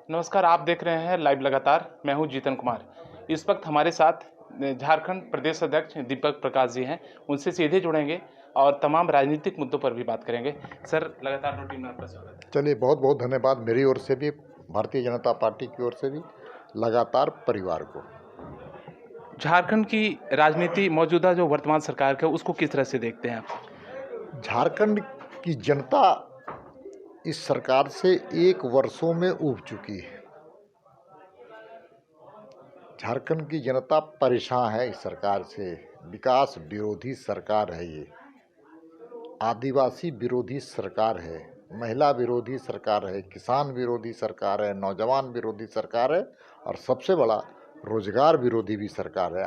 नमस्कार, आप देख रहे हैं लाइव लगातार। मैं हूं जीतन कुमार। इस वक्त हमारे साथ झारखंड प्रदेश अध्यक्ष दीपक प्रकाश जी हैं। उनसे सीधे जुड़ेंगे और तमाम राजनीतिक मुद्दों पर भी बात करेंगे। सर, लगातार रूटीन में आपका स्वागत है। चलिए, बहुत बहुत धन्यवाद मेरी ओर से भी, भारतीय जनता पार्टी की ओर से भी, लगातार परिवार को। झारखंड की राजनीति मौजूदा जो वर्तमान सरकार का, उसको किस तरह से देखते हैं आप? झारखंड की जनता इस सरकार से 1 वर्षों में ऊब चुकी है। झारखंड की जनता परेशान है इस सरकार से। विकास विरोधी सरकार है ये, आदिवासी विरोधी सरकार है, महिला विरोधी सरकार है, किसान विरोधी सरकार है, नौजवान विरोधी सरकार है और सबसे बड़ा रोजगार विरोधी भी सरकार है।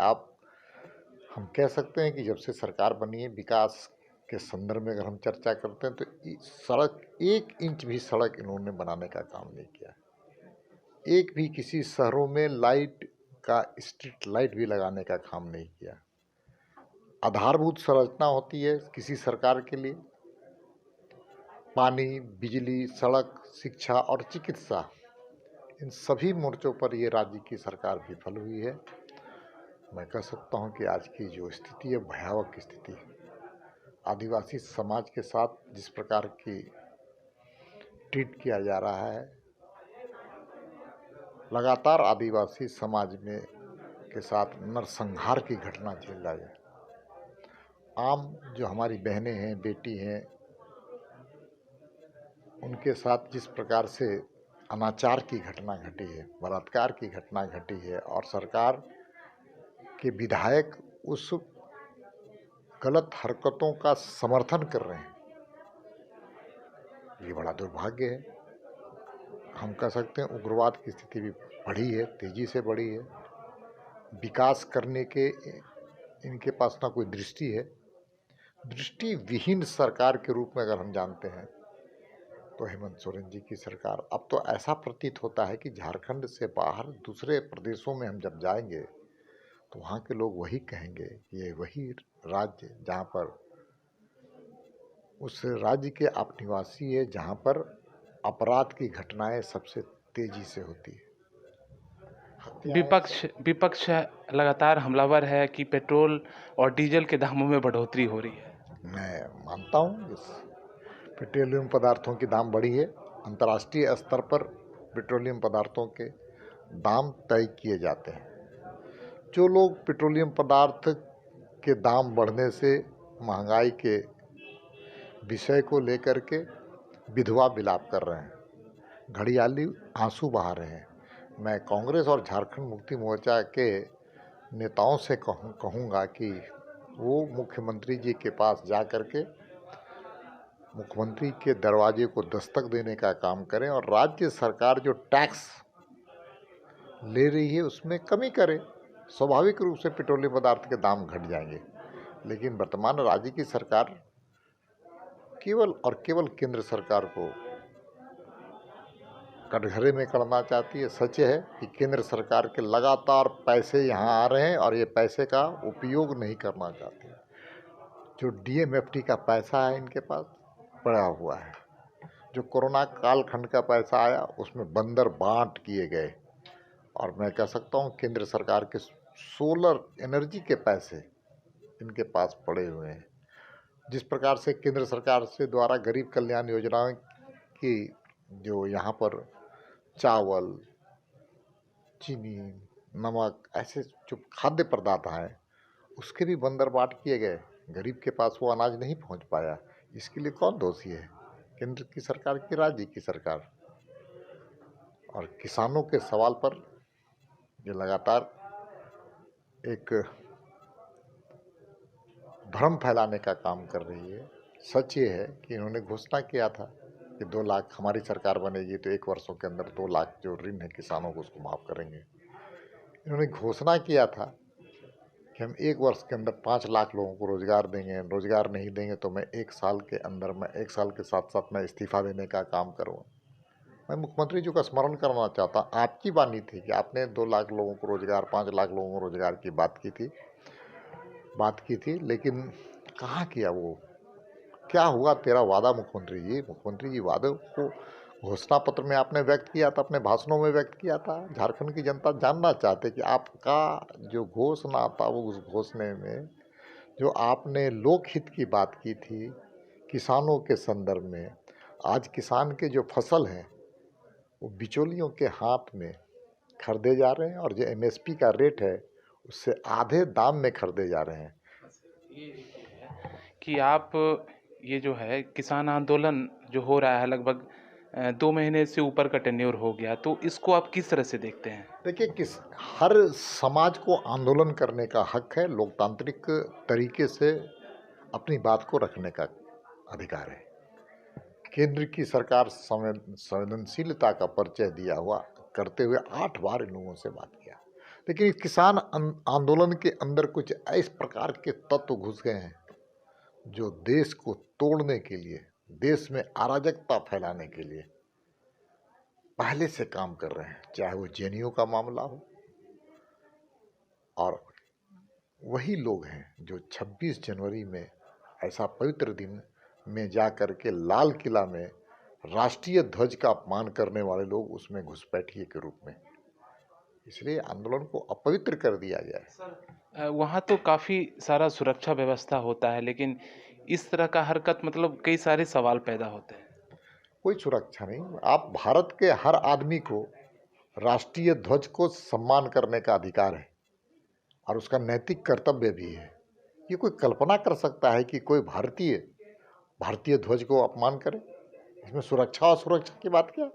हम कह सकते हैं कि जब से सरकार बनी है, विकास के संदर्भ में अगर हम चर्चा करते हैं तो सड़क 1 इंच भी सड़क इन्होंने बनाने का काम नहीं किया। एक भी किसी शहरों में लाइट का स्ट्रीट लाइट भी लगाने का काम नहीं किया। आधारभूत संरचना होती है किसी सरकार के लिए, पानी, बिजली, सड़क, शिक्षा और चिकित्सा, इन सभी मोर्चों पर ये राज्य की सरकार विफल हुई है। मैं कह सकता हूँ कि आज की जो स्थिति है, भयावह स्थिति है। आदिवासी समाज के साथ जिस प्रकार की ट्रीट किया जा रहा है, लगातार आदिवासी समाज में के साथ नरसंहार की घटना झेल रहा है। आम जो हमारी बहनें हैं, बेटी हैं, उनके साथ जिस प्रकार से अनाचार की घटना घटी है, बलात्कार की घटना घटी है और सरकार के विधायक उस गलत हरकतों का समर्थन कर रहे हैं, ये बड़ा दुर्भाग्य है। हम कह सकते हैं उग्रवाद की स्थिति भी बढ़ी है, तेजी से बढ़ी है। विकास करने के इनके पास ना कोई दृष्टि है। दृष्टि विहीन सरकार के रूप में अगर हम जानते हैं तो हेमंत सोरेन जी की सरकार। अब तो ऐसा प्रतीत होता है कि झारखंड से बाहर दूसरे प्रदेशों में हम जब जाएंगे तो वहाँ के लोग वही कहेंगे कि ये वही राज्य जहाँ पर उस राज्य के आप निवासी है जहाँ पर अपराध की घटनाएं सबसे तेजी से होती है। विपक्ष लगातार हमलावर है कि पेट्रोल और डीजल के दामों में बढ़ोतरी हो रही है। मैं मानता हूँ इस पेट्रोलियम पदार्थों की दाम बढ़ी है। अंतर्राष्ट्रीय स्तर पर पेट्रोलियम पदार्थों के दाम तय किए जाते हैं। जो लोग पेट्रोलियम पदार्थ के दाम बढ़ने से, महंगाई के विषय को लेकर के विधवा विलाप कर रहे हैं, घड़ियाली आंसू बहा रहे हैं, मैं कांग्रेस और झारखंड मुक्ति मोर्चा के नेताओं से कहूँगा कि वो मुख्यमंत्री जी के पास जा कर के मुख्यमंत्री के दरवाजे को दस्तक देने का काम करें और राज्य सरकार जो टैक्स ले रही है उसमें कमी करे। स्वाभाविक रूप से पेट्रोलियम पदार्थ के दाम घट जाएंगे, लेकिन वर्तमान राज्य की सरकार केवल और केवल केंद्र सरकार को कटघरे में करना चाहती है। सच है कि केंद्र सरकार के लगातार पैसे यहाँ आ रहे हैं और ये पैसे का उपयोग नहीं करना चाहते। जो डीएमएफटी का पैसा है इनके पास पड़ा हुआ है, जो कोरोना कालखंड का पैसा आया उसमें बंदर बांट किए गए और मैं कह सकता हूँ केंद्र सरकार के सोलर एनर्जी के पैसे इनके पास पड़े हुए हैं। जिस प्रकार से केंद्र सरकार से द्वारा गरीब कल्याण योजनाओं की जो यहाँ पर चावल, चीनी, नमक, ऐसे जो खाद्य पदार्थ हैं उसके भी बंदर बांट किए गए। गरीब के पास वो अनाज नहीं पहुँच पाया। इसके लिए कौन दोषी है? केंद्र की सरकार की, राज्य की सरकार। और किसानों के सवाल पर ये लगातार एक भ्रम फैलाने का काम कर रही है। सच ये है कि इन्होंने घोषणा किया था कि 2 लाख हमारी सरकार बनेगी तो 1 वर्षों के अंदर 2 लाख जो ऋण है किसानों को उसको माफ़ करेंगे। इन्होंने घोषणा किया था कि हम 1 वर्ष के अंदर 5 लाख लोगों को रोज़गार देंगे। रोज़गार नहीं देंगे तो मैं 1 साल के अंदर, मैं 1 साल के साथ साथ मैं इस्तीफ़ा देने का काम करूँगा। मैं मुख्यमंत्री जी का स्मरण करना चाहता हूँ, आपकी वाणी थी कि आपने 2 लाख लोगों को रोज़गार, 5 लाख लोगों को रोज़गार की बात की थी, लेकिन कहाँ किया वो? क्या हुआ तेरा वादा मुख्यमंत्री जी? मुख्यमंत्री जी वादे को घोषणा पत्र में आपने व्यक्त किया था, अपने भाषणों में व्यक्त किया था। झारखंड की जनता जानना चाहते कि आपका जो घोषणा था, वो उस घोषणे में जो आपने लोकहित की बात की थी, किसानों के संदर्भ में, आज किसान के जो फसल हैं वो बिचौलियों के हाथ में खरीदे जा रहे हैं और जो एमएसपी का रेट है उससे आधे दाम में खरीदे जा रहे हैं। ये एक ये है कि आप ये जो है किसान आंदोलन जो हो रहा है लगभग 2 महीने से ऊपर का टेन्योर हो गया, तो इसको आप किस तरह से देखते हैं? देखिए, हर समाज को आंदोलन करने का हक है, लोकतांत्रिक तरीके से अपनी बात को रखने का अधिकार है। केंद्र की सरकार संवेदनशीलता का परिचय दिया हुआ करते हुए 8 बार इन लोगों से बात किया, लेकिन इस किसान आंदोलन के अंदर कुछ इस प्रकार के तत्व घुस गए हैं जो देश को तोड़ने के लिए, देश में अराजकता फैलाने के लिए पहले से काम कर रहे हैं, चाहे वो जेएनयू का मामला हो। और वही लोग हैं जो 26 जनवरी में ऐसा पवित्र दिन में जा कर के लाल किला में राष्ट्रीय ध्वज का अपमान करने वाले लोग उसमें घुसपैठिए के रूप में, इसलिए आंदोलन को अपवित्र कर दिया गया है। सर वहाँ तो काफ़ी सारा सुरक्षा व्यवस्था होता है, लेकिन इस तरह का हरकत मतलब कई सारे सवाल पैदा होते हैं। कोई सुरक्षा नहीं। आप भारत के हर आदमी को राष्ट्रीय ध्वज को सम्मान करने का अधिकार है और उसका नैतिक कर्तव्य भी है। ये कोई कल्पना कर सकता है कि कोई भारतीय भारतीय ध्वज को अपमान करे? इसमें सुरक्षा और सुरक्षा की बात क्या?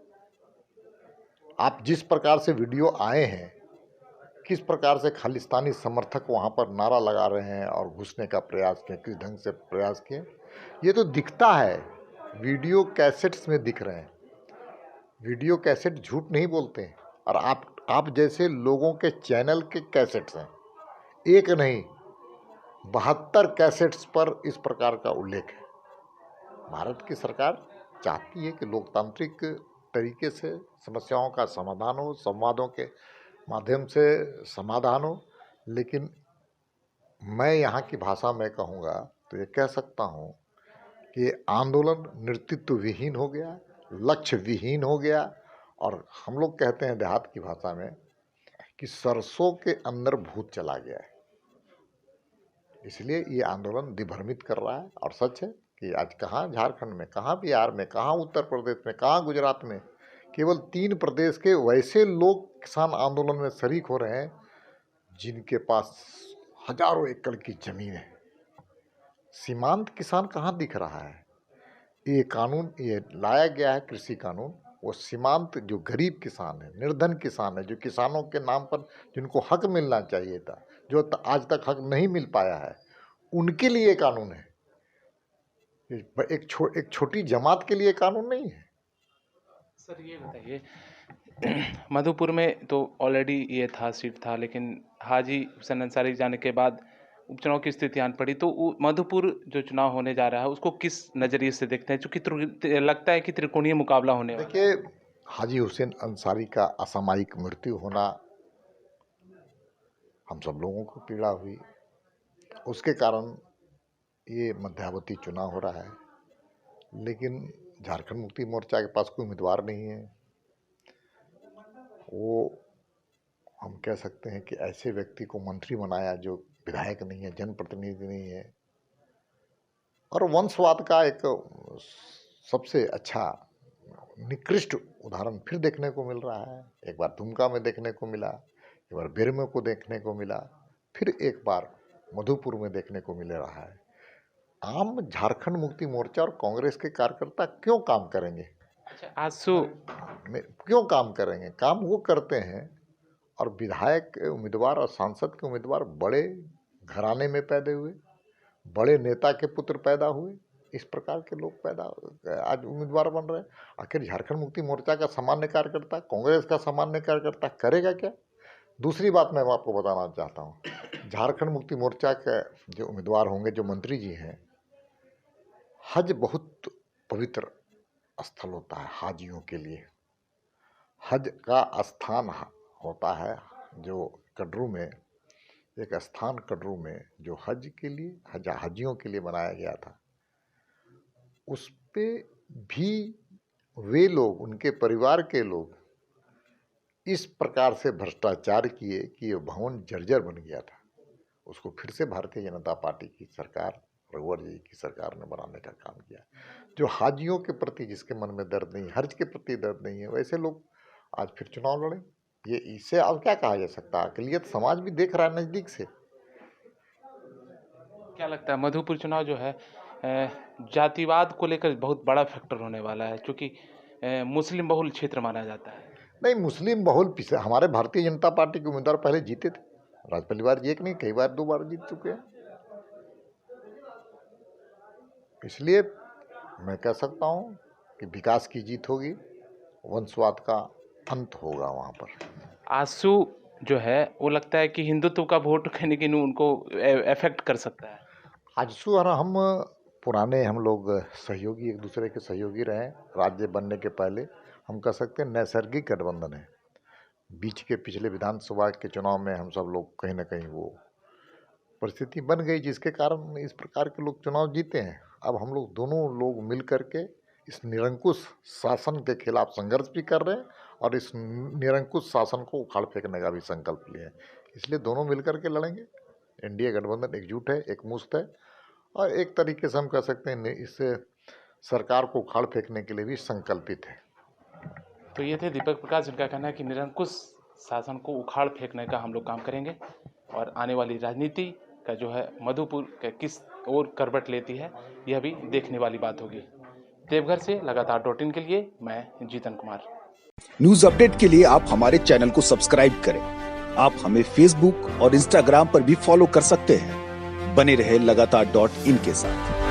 आप जिस प्रकार से वीडियो आए हैं, किस प्रकार से खालिस्तानी समर्थक वहाँ पर नारा लगा रहे हैं और घुसने का प्रयास किए, किस ढंग से प्रयास किए, ये तो दिखता है, वीडियो कैसेट्स में दिख रहे हैं। वीडियो कैसेट झूठ नहीं बोलते हैं और आप जैसे लोगों के चैनल के कैसेट्स हैं, एक नहीं 72 कैसेट्स पर इस प्रकार का उल्लेख है। भारत की सरकार चाहती है कि लोकतांत्रिक तरीके से समस्याओं का समाधान हो, संवादों के माध्यम से समाधान हो, लेकिन मैं यहाँ की भाषा में कहूँगा तो ये कह सकता हूँ कि आंदोलन नेतृत्व विहीन हो गया, लक्ष्य विहीन हो गया और हम लोग कहते हैं देहात की भाषा में कि सरसों के अंदर भूत चला गया है। इसलिए ये आंदोलन दिग्भ्रमित कर रहा है और सच है कि आज कहाँ झारखंड में, कहाँ बिहार में, कहाँ उत्तर प्रदेश में, कहाँ गुजरात में, केवल 3 प्रदेश के वैसे लोग किसान आंदोलन में शरीक हो रहे हैं जिनके पास हजारों एकड़ की जमीन है। सीमांत किसान कहाँ दिख रहा है? ये कानून ये लाया गया है, कृषि कानून, वो सीमांत जो गरीब किसान है, निर्धन किसान है, जो किसानों के नाम पर जिनको हक मिलना चाहिए था, जो आज तक हक नहीं मिल पाया है, उनके लिए कानून है। एक छोटी जमात के लिए कानून नहीं है। सर ये बताइए मधुपुर में तो ऑलरेडी ये था, सीट था, लेकिन हाजी हुसैन अंसारी जाने के बाद उपचुनाव की स्थिति आन पड़ी, तो मधुपुर जो चुनाव होने जा रहा है उसको किस नज़रिए से देखते हैं, चूंकि लगता है कि त्रिकोणीय मुकाबला होने वाला है। देखिए, हाजी हुसैन अंसारी का असामयिक मृत्यु होना हम सब लोगों को पीड़ा हुई, उसके कारण ये मध्यावधि चुनाव हो रहा है, लेकिन झारखंड मुक्ति मोर्चा के पास कोई उम्मीदवार नहीं है। वो हम कह सकते हैं कि ऐसे व्यक्ति को मंत्री बनाया जो विधायक नहीं है, जनप्रतिनिधि नहीं है और वंशवाद का एक सबसे अच्छा निकृष्ट उदाहरण फिर देखने को मिल रहा है। एक बार दुमका में देखने को मिला, एक बार बेरमो को देखने को मिला, फिर एक बार मधुपुर में देखने को मिल रहा है। आम झारखंड मुक्ति मोर्चा और कांग्रेस के कार्यकर्ता क्यों काम करेंगे? अच्छा, आंसू क्यों काम करेंगे? काम वो करते हैं और विधायक के उम्मीदवार और सांसद के उम्मीदवार बड़े घराने में पैदा हुए, बड़े नेता के पुत्र पैदा हुए, इस प्रकार के लोग पैदा आज उम्मीदवार बन रहे हैं। आखिर झारखंड मुक्ति मोर्चा का सामान्य कार्यकर्ता, कांग्रेस का सामान्य कार्यकर्ता करेगा क्या? दूसरी बात मैं आपको बताना चाहता हूँ, झारखंड मुक्ति मोर्चा के जो उम्मीदवार होंगे, जो मंत्री जी हैं, हज बहुत पवित्र स्थल होता है हाजियों के लिए। हज का स्थान होता है जो कटरू में, एक स्थान कटरू में जो हज के लिए हाजियों के लिए बनाया गया था, उस पे भी वे लोग, उनके परिवार के लोग इस प्रकार से भ्रष्टाचार किए कि ये भवन जर्जर बन गया था। उसको फिर से भारतीय जनता पार्टी की सरकार, रघुवर जी की सरकार ने बनाने का काम किया। जो हाजियों के प्रति जिसके मन में दर्द नहीं, हर्ज के प्रति दर्द नहीं है, वैसे लोग आज फिर चुनाव लड़े। ये इससे अब क्या कहा जा सकता है? अक़लियत समाज भी देख रहा है नज़दीक से। क्या लगता है मधुपुर चुनाव जो है जातिवाद को लेकर बहुत बड़ा फैक्टर होने वाला है, क्योंकि मुस्लिम बहुल क्षेत्र माना जाता है। नहीं, मुस्लिम बहुल हमारे भारतीय जनता पार्टी के उम्मीदवार पहले जीते थे। राज परिवार जी एक नहीं, कई बार 2 बार जीत चुके हैं। इसलिए मैं कह सकता हूँ कि विकास की जीत होगी, वंशवाद का अंत होगा वहाँ पर। आंसू जो है वो लगता है कि हिंदुत्व का वोट कहीं कि उनको अफेक्ट कर सकता है। आजसू और हम पुराने हम लोग सहयोगी, एक दूसरे के सहयोगी रहे। राज्य बनने के पहले हम कह सकते हैं नैसर्गिक गठबंधन है। बीच के पिछले विधानसभा के चुनाव में हम सब लोग कहीं ना कहीं वो परिस्थिति बन गई जिसके कारण इस प्रकार के लोग चुनाव जीते हैं। अब हम लोग दोनों लोग मिल करके इस निरंकुश शासन के खिलाफ संघर्ष भी कर रहे हैं और इस निरंकुश शासन को उखाड़ फेंकने का भी संकल्प लिए हैं। इसलिए दोनों मिल करके लड़ेंगे। एनडीए गठबंधन एकजुट है, एकमुश्त है और एक तरीके से हम कह सकते हैं इस सरकार को उखाड़ फेंकने के लिए भी संकल्पित है। तो ये थे दीपक प्रकाश, जिनका कहना है कि निरंकुश शासन को उखाड़ फेंकने का हम लोग काम करेंगे और आने वाली राजनीति का जो है मधुपुर का किस ओर करवट लेती है, यह भी देखने वाली बात होगी। देवघर से लगातार .in के लिए मैं जीतन कुमार। न्यूज अपडेट के लिए आप हमारे चैनल को सब्सक्राइब करें। आप हमें फेसबुक और इंस्टाग्राम पर भी फॉलो कर सकते हैं। बने रहे लगातार .in के साथ।